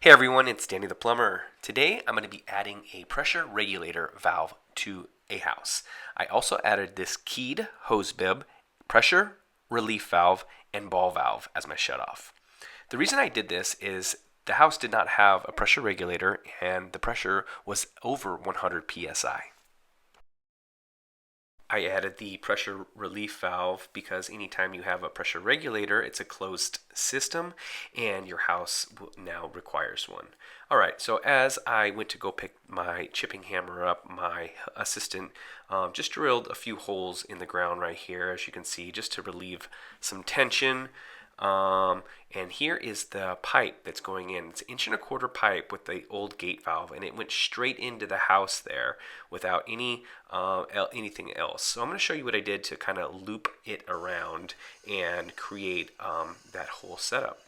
Hey everyone, it's Danny the Plumber. Today I'm going to be adding a pressure regulator valve to a house. I also added this keyed hose bib, pressure relief valve, and ball valve as my shutoff. The reason I did this is the house did not have a pressure regulator and the pressure was over 100 psi. I added the pressure relief valve because anytime you have a pressure regulator, it's a closed system and your house now requires one. All right, so as I went to go pick my chipping hammer up, my assistant just drilled a few holes in the ground right here, as you can see, just to relieve some tension. And here is the pipe that's going in. It's an 1.25 inch pipe with the old gate valve, and it went straight into the house there without anything else. So I'm going to show you what I did to kind of loop it around and create that whole setup.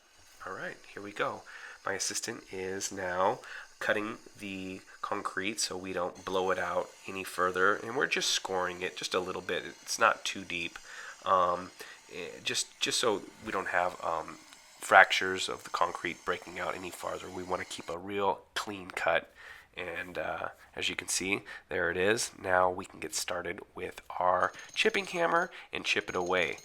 All right, here we go. My assistant is now cutting the concrete so we don't blow it out any further, and we're just scoring it just a little bit. It's not too deep. Just so we don't have fractures of the concrete breaking out any farther. We want to keep a real clean cut, and as you can see, there it is. Now we can get started with our chipping hammer and chip it away.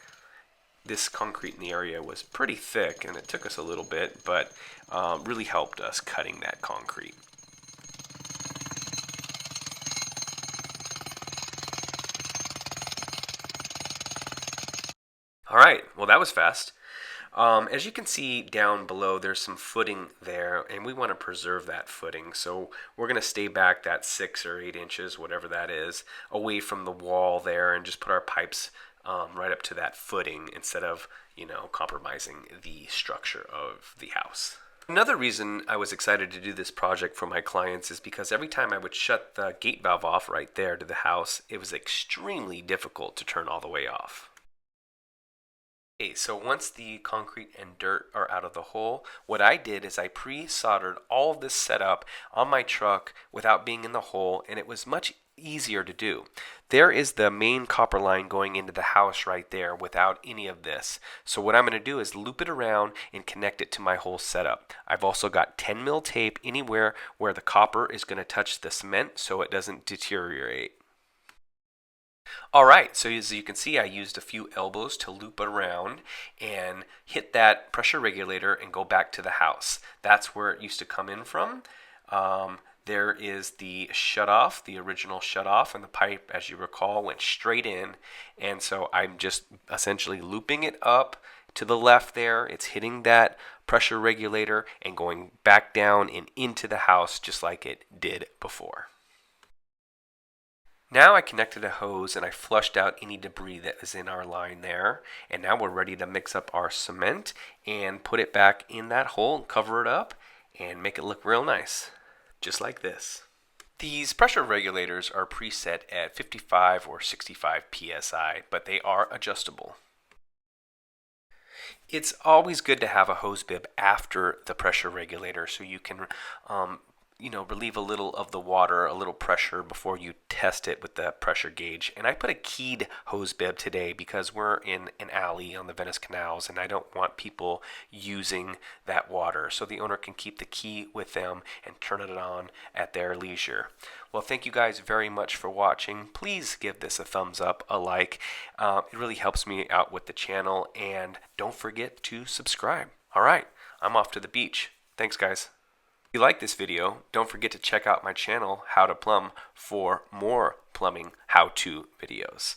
This concrete in the area was pretty thick and it took us a little bit, but really helped us cutting that concrete. All right, well that was fast. As you can see down below, there's some footing there, and we want to preserve that footing. So we're going to stay back that 6 or 8 inches, whatever that is, away from the wall there, and just put our pipes right up to that footing instead of, compromising the structure of the house. Another reason I was excited to do this project for my clients is because every time I would shut the gate valve off right there to the house, it was extremely difficult to turn all the way off. Okay, so once the concrete and dirt are out of the hole, what I did is I pre-soldered all of this setup on my truck without being in the hole, and it was much easier to do. There is the main copper line going into the house right there without any of this. So what I'm going to do is loop it around and connect it to my whole setup. I've also got 10 mil tape anywhere where the copper is going to touch the cement so it doesn't deteriorate. All right, so as you can see, I used a few elbows to loop it around and hit that pressure regulator and go back to the house. That's where it used to come in from. There is the shutoff, the original shutoff, and the pipe, as you recall, went straight in. And so I'm just essentially looping it up to the left there. It's hitting that pressure regulator and going back down and into the house just like it did before. Now I connected a hose and I flushed out any debris that was in our line there. And now we're ready to mix up our cement and put it back in that hole and cover it up and make it look real nice, just like this. These pressure regulators are preset at 55 or 65 psi, but they are adjustable. It's always good to have a hose bib after the pressure regulator so you can relieve a little of the water, a little pressure before you test it with the pressure gauge. And I put a keyed hose bib today because we're in an alley on the Venice canals and I don't want people using that water. So the owner can keep the key with them and turn it on at their leisure. Well, thank you guys very much for watching. Please give this a thumbs up, a like. It really helps me out with the channel. And don't forget to subscribe. All right, I'm off to the beach. Thanks, guys. If you like this video, don't forget to check out my channel, How to Plumb, for more plumbing how-to videos.